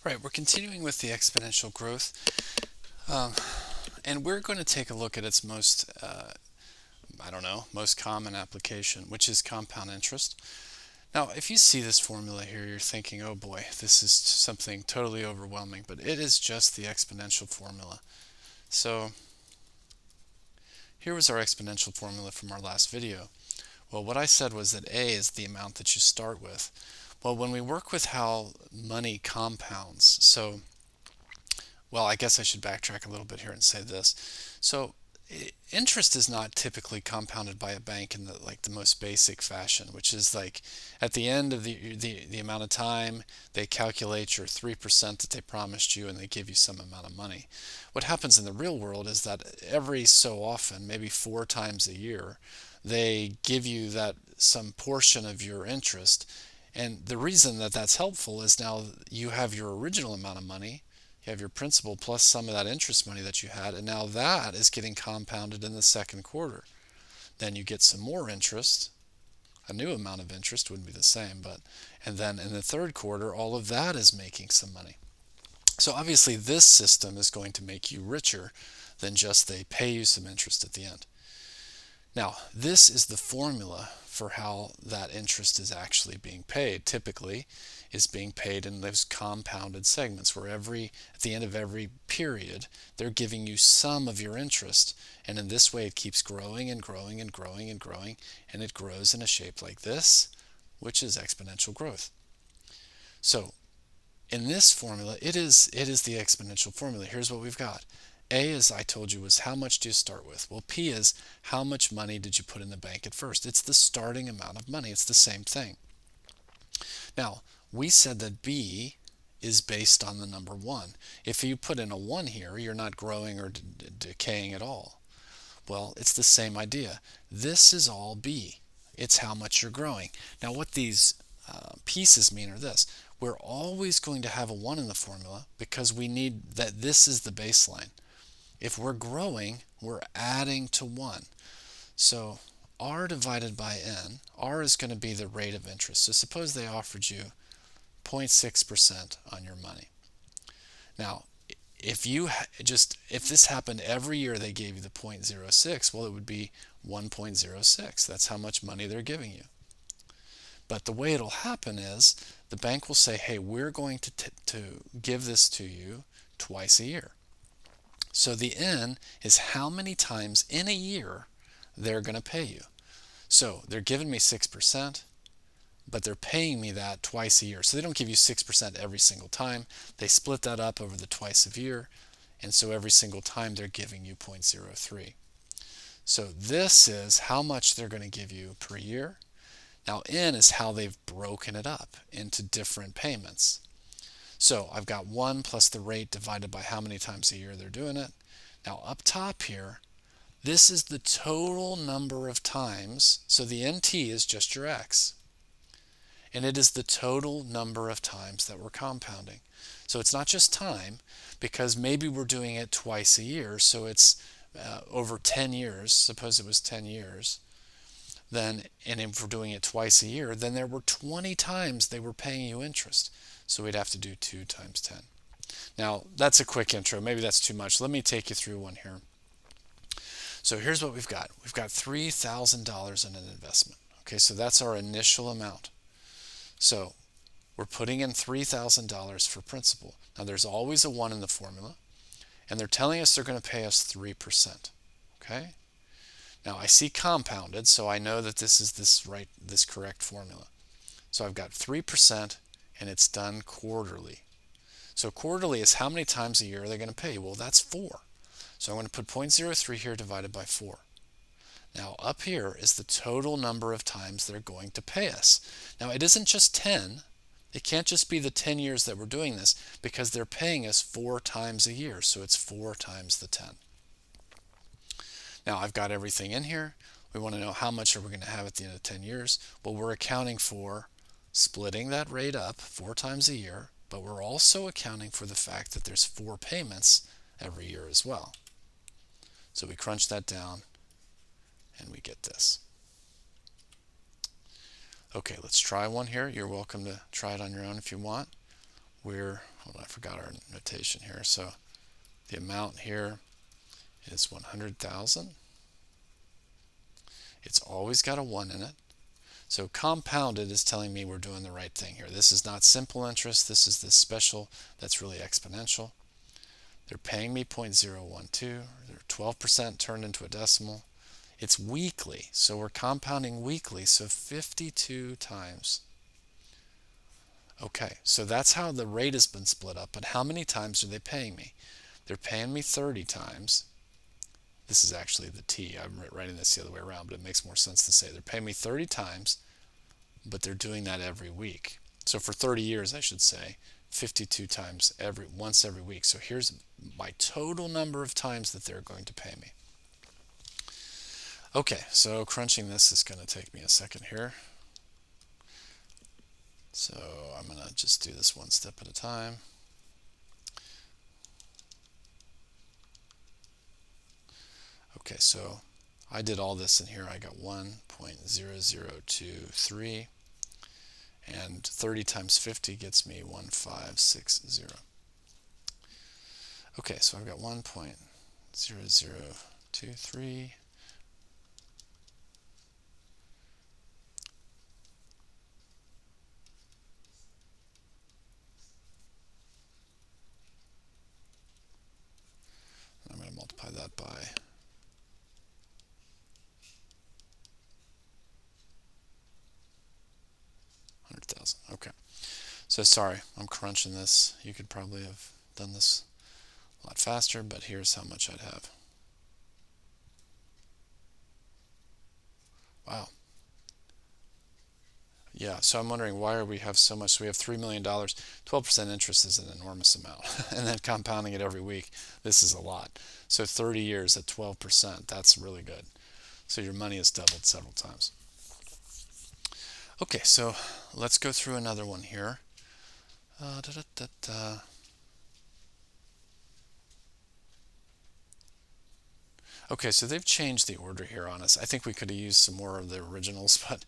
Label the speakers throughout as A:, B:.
A: Right, we're continuing with the exponential growth, um, and we're going to take a look at its most, I don't know, most common application, which is compound interest. Now, if you see this formula here, you're thinking, oh boy, this is something totally overwhelming, but it is just the exponential formula. So here was our exponential formula from our last video. Well, what I said was that A is the amount that you start with. Well, when we work with how money compounds, well, I guess I should backtrack a little bit here and say this. So, interest is not typically compounded by a bank in the most basic fashion, which is like at the end of the amount of time they calculate your 3% that they promised you and they give you some amount of money. What happens in the real world is that every so often, maybe 4 times a year, they give you that some portion of your interest. And the reason that that's helpful is now you have your original amount of money, you have your principal plus some of that interest money that you had, and now that is getting compounded in the second quarter. Then you get some more interest, a new amount of interest, wouldn't be the same, and then in the third quarter, all of that is making some money. So obviously this system is going to make you richer than just they pay you some interest at the end. Now, this is the formula for how that interest is actually being paid. Typically, is being paid in those compounded segments where at the end of every period, they're giving you some of your interest. And in this way, it keeps growing and growing and growing and growing, and it grows in a shape like this, which is exponential growth. So, in this formula, it is the exponential formula. Here's what we've got. A, as I told you, was how much do you start with? Well, P is how much money did you put in the bank at first? It's the starting amount of money. It's the same thing. Now, we said that B is based on the number 1. If you put in a 1 here, you're not growing or decaying at all. Well, it's the same idea. This is all B. It's how much you're growing. Now, what these pieces mean are this. We're always going to have a 1 in the formula because we need that. This is the baseline. If we're growing, we're adding to 1. So R divided by N, R is going to be the rate of interest. So suppose they offered you 0.6% on your money. Now, if this happened every year they gave you the 0.06, well, it would be 1.06. That's how much money they're giving you. But the way it'll happen is the bank will say, hey, we're going to give this to you twice a year. So the N is how many times in a year they're going to pay you. So they're giving me 6%, but they're paying me that twice a year. So they don't give you 6% every single time. They split that up over the twice a year, and so every single time they're giving you 0.03. So this is how much they're going to give you per year. Now N is how they've broken it up into different payments. So I've got 1 plus the rate divided by how many times a year they're doing it. Now up top here, this is the total number of times. So the NT is just your X. And it is the total number of times that we're compounding. So it's not just time, because maybe we're doing it twice a year. So it's over 10 years. Suppose it was 10 years. And if we're doing it twice a year, then there were 20 times they were paying you interest. So we'd have to do 2 times 10. Now, that's a quick intro. Maybe that's too much. Let me take you through one here. So here's what we've got. We've got $3,000 in an investment. Okay, so that's our initial amount. So we're putting in $3,000 for principal. Now, there's always a 1 in the formula, and they're telling us they're going to pay us 3%. Okay? Now, I see compounded, so I know that this is this correct formula. So I've got 3%, and it's done quarterly. So quarterly is how many times a year are they going to pay you? Well, that's 4. So I'm going to put 0.03 here divided by 4. Now up here is the total number of times they're going to pay us. Now it isn't just 10. It can't just be the 10 years that we're doing this, because they're paying us 4 times a year. So it's 4 times the 10. Now I've got everything in here. We want to know how much are we going to have at the end of 10 years. Well, we're accounting for splitting that rate up 4 times a year, but we're also accounting for the fact that there's 4 payments every year as well. So we crunch that down and we get this. Okay, let's try one here. You're welcome to try it on your own if you want. hold on, I forgot our notation here. So the amount here is 100,000. It's always got a 1 in it. So compounded is telling me we're doing the right thing here. This is not simple interest. This is this special that's really exponential. They're paying me 0.012. They're 12% turned into a decimal. It's weekly, so we're compounding weekly, so 52 times. Okay, so that's how the rate has been split up, but how many times are they paying me? They're paying me 30 times. This is actually the T. I'm writing this the other way around, but it makes more sense to say they're paying me 30 times, but they're doing that every week. So for 30 years, I should say, 52 times once every week. So here's my total number of times that they're going to pay me. Okay, so crunching this is going to take me a second here. So I'm going to just do this one step at a time. Okay, so I did all this in here. I got 1.0023, and 30 times 50 gets me 1560. Okay, so I've got 1.0023. I'm going to multiply that by 100,000. Okay. So sorry, I'm crunching this. You could probably have done this a lot faster, but here's how much I'd have. Wow. Yeah, so I'm wondering why we have so much. So we have $3 million. 12% interest is an enormous amount. And then compounding it every week, this is a lot. So 30 years at 12%, that's really good. So your money has doubled several times. Okay, so let's go through another one here. Okay, so they've changed the order here on us. I think we could have used some more of the originals, but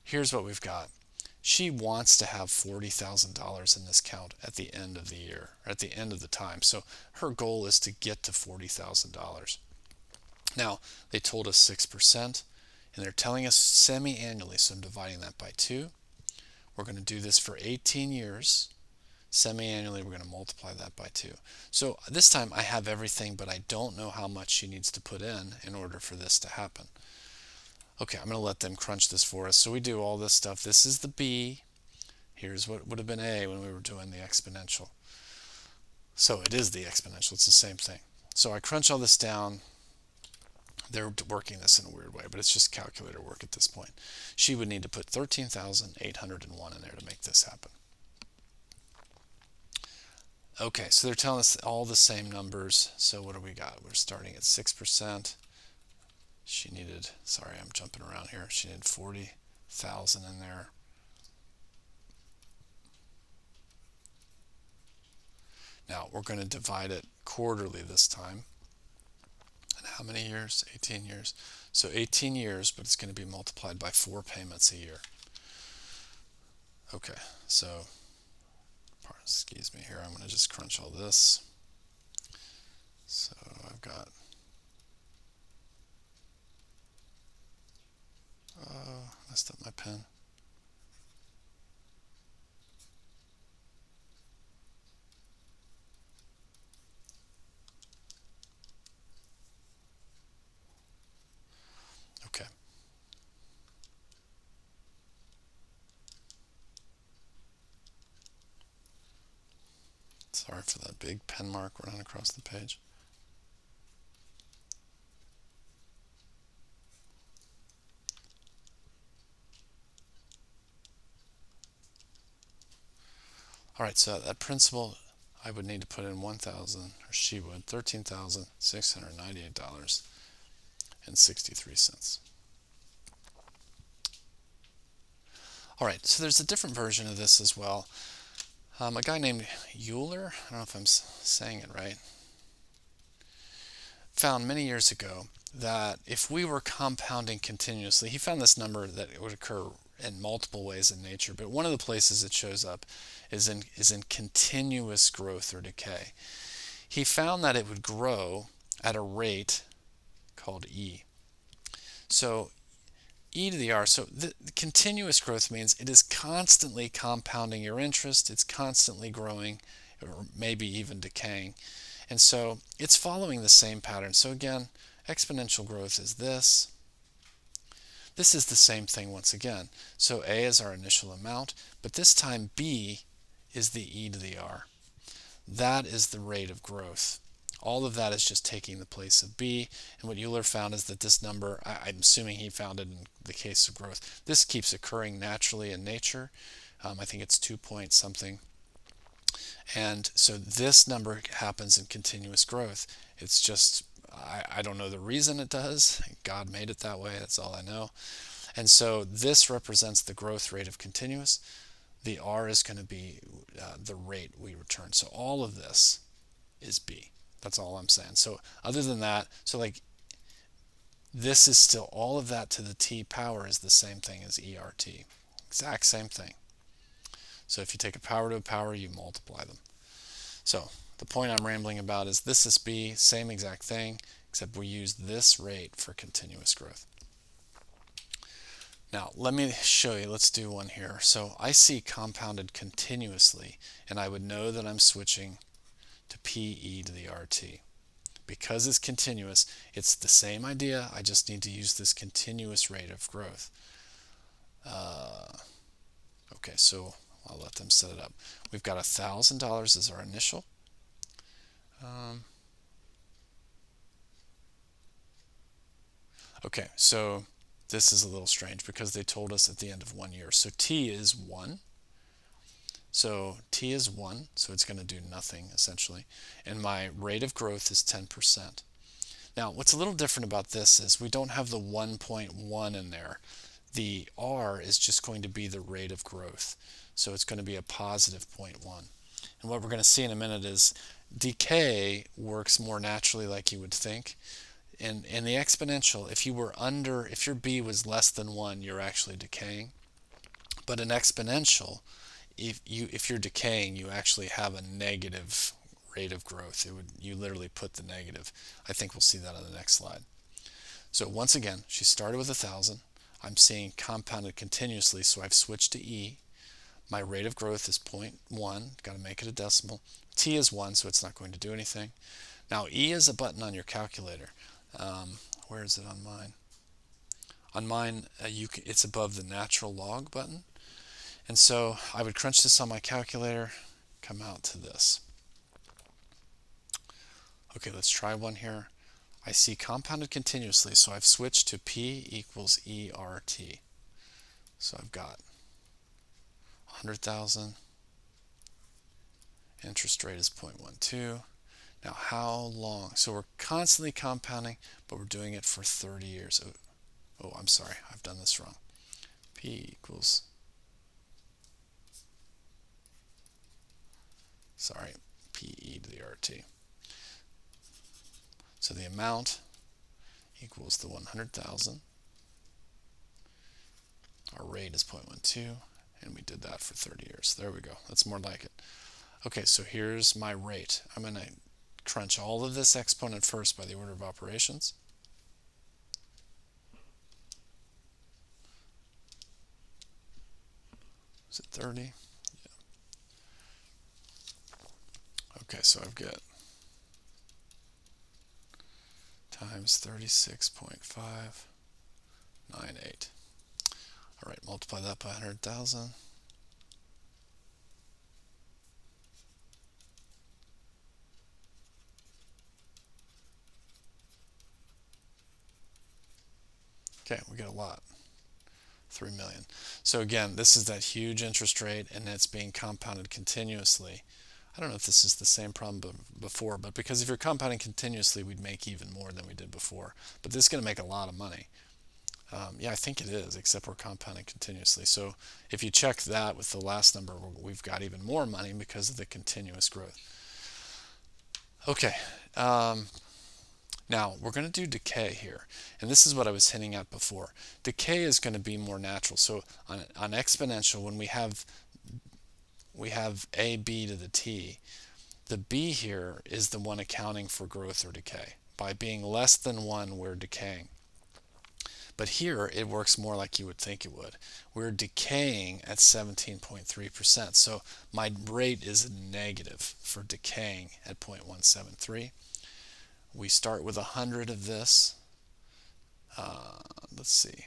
A: here's what we've got. She wants to have $40,000 in this count at the end of the year, or at the end of the time. So her goal is to get to $40,000. Now, they told us 6%, and they're telling us semi-annually, so I'm dividing that by 2. We're going to do this for 18 years. Semi-annually, we're going to multiply that by 2. So this time I have everything, but I don't know how much she needs to put in order for this to happen. Okay, I'm going to let them crunch this for us. So we do all this stuff. This is the B. Here's what would have been A when we were doing the exponential. So it is the exponential. It's the same thing. So I crunch all this down. They're working this in a weird way, but it's just calculator work at this point. She would need to put 13,801 in there to make this happen. Okay, so they're telling us all the same numbers. So what do we got? We're starting at 6%. She needed, sorry, I'm jumping around here. She needed 40,000 in there. Now we're going to divide it quarterly this time. And how many years? 18 years. So 18 years, but it's going to be multiplied by 4 payments a year. Okay, so excuse me here. I'm going to just crunch all this. So I've got messed up my pen. Okay. Sorry for that big pen mark running across the page. All right, so that principal, I would need to put in 1,000, or she would, $13,698.63. All right, so there's a different version of this as well. A guy named Euler, I don't know if I'm saying it right, found many years ago that if we were compounding continuously, he found this number that it would occur in multiple ways in nature, but one of the places it shows up is in continuous growth or decay. He found that it would grow at a rate called e. So e to the r, so the continuous growth means it is constantly compounding your interest, it's constantly growing, or maybe even decaying. And so it's following the same pattern. So again, exponential growth is this. This is the same thing once again. So A is our initial amount, but this time B is the e to the r. That is the rate of growth. All of that is just taking the place of B, and what Euler found is that this number, I'm assuming he found it in the case of growth, this keeps occurring naturally in nature. I think it's 2 point something. And so this number happens in continuous growth. It's just, I don't know the reason it does. God made it that way, that's all I know. And so this represents the growth rate of continuous. The r is going to be the rate we return. So all of this is B. That's all I'm saying. So other than that, so like this is still, all of that to the t power is the same thing as ERT. Exact same thing. So if you take a power to a power, you multiply them. So the point I'm rambling about is this is B, same exact thing, except we use this rate for continuous growth. Now let me show you, let's do one here. So I see compounded continuously, and I would know that I'm switching to PE to the RT. Because it's continuous, it's the same idea, I just need to use this continuous rate of growth. Okay, so I'll let them set it up. We've got $1,000 as our initial. Okay, so this is a little strange because they told us at the end of 1 year. So T is 1. So T is 1, so it's going to do nothing essentially. And my rate of growth is 10%. Now, what's a little different about this is we don't have the 1.1 in there. The R is just going to be the rate of growth. So it's going to be a positive 0.1. And what we're going to see in a minute is decay works more naturally like you would think. In the exponential, if your B was less than 1, you're actually decaying. But in exponential, if you're decaying, you actually have a negative rate of growth. You literally put the negative. I think we'll see that on the next slide. So once again, she started with 1,000. I'm seeing compounded continuously, so I've switched to E. My rate of growth is 0.1. Got to make it a decimal. T is 1, so it's not going to do anything. Now E is a button on your calculator. Where is it on mine? On mine, it's above the natural log button. And so I would crunch this on my calculator, come out to this. Okay, let's try one here. I see compounded continuously, so I've switched to P equals ERT. So I've got 100,000. Interest rate is 0.12. Now how long? So we're constantly compounding, but we're doing it for 30 years. Oh, I'm sorry, I've done this wrong. P equals, sorry, PE to the RT. So the amount equals the 100,000. Our rate is 0.12, and we did that for 30 years. There we go. That's more like it. Okay, so here's my rate. I'm going to crunch all of this exponent first by the order of operations. Is it 30? Yeah. Okay, so I've got times 36.598. All right, multiply that by 100,000. Okay, we get a lot. 3 million. So again, this is that huge interest rate, and it's being compounded continuously. I don't know if this is the same problem before, but because if you're compounding continuously, we'd make even more than we did before. But this is going to make a lot of money. Yeah, I think it is, except we're compounding continuously. So if you check that with the last number, we've got even more money because of the continuous growth. Okay, Now, we're going to do decay here, and this is what I was hinting at before. Decay is going to be more natural. So on exponential, when we have ab to the t, the b here is the one accounting for growth or decay. By being less than 1, we're decaying. But here, it works more like you would think it would. We're decaying at 17.3%. So my rate is negative for decaying at 0.173. We start with 100 of this. Let's see.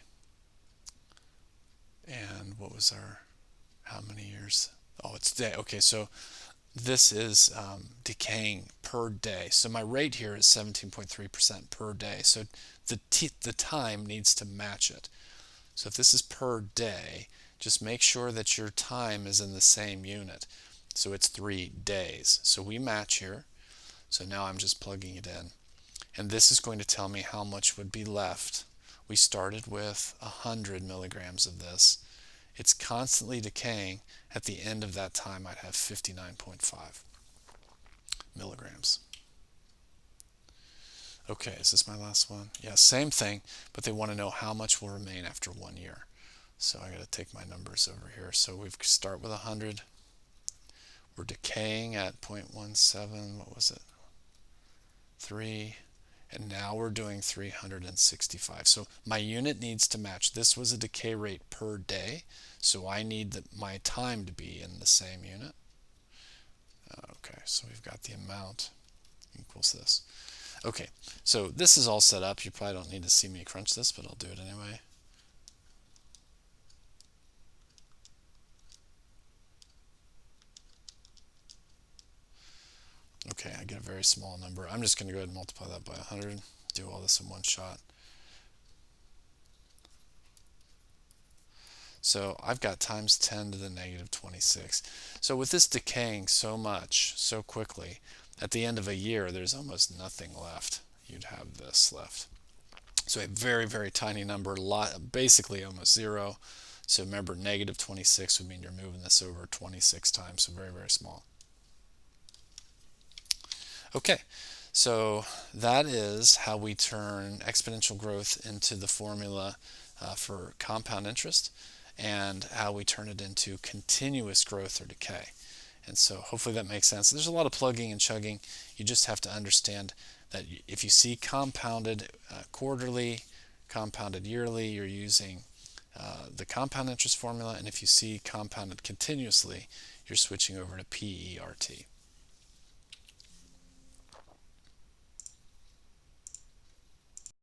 A: And what was how many years? Oh, it's day. Okay, so this is decaying per day. So my rate here is 17.3% per day. So the time needs to match it. So if this is per day, just make sure that your time is in the same unit. So it's 3 days. So we match here. So now I'm just plugging it in. And this is going to tell me how much would be left. We started with 100 milligrams of this. It's constantly decaying. At the end of that time, I'd have 59.5 milligrams. Okay, is this my last one? Yeah, same thing, but they want to know how much will remain after 1 year. So I got to take my numbers over here. So we start with 100. We're decaying at 0.17, what was it? 3. And now we're doing 365. So my unit needs to match. This was a decay rate per day, so I need my time to be in the same unit. Okay, so we've got the amount equals this. Okay, so this is all set up. You probably don't need to see me crunch this, but I'll do it anyway. Okay, I get a very small number. I'm just going to go ahead and multiply that by 100, do all this in one shot. So I've got times 10 to the negative 26. So with this decaying so much, so quickly, at the end of a year, there's almost nothing left. You'd have this left. So a very, very tiny number, basically almost zero. So remember, negative 26 would mean you're moving this over 26 times, so very, very small. Okay, so that is how we turn exponential growth into the formula for compound interest, and how we turn it into continuous growth or decay. And so hopefully that makes sense. There's a lot of plugging and chugging. You just have to understand that if you see compounded quarterly, compounded yearly, you're using the compound interest formula, and if you see compounded continuously, you're switching over to PERT.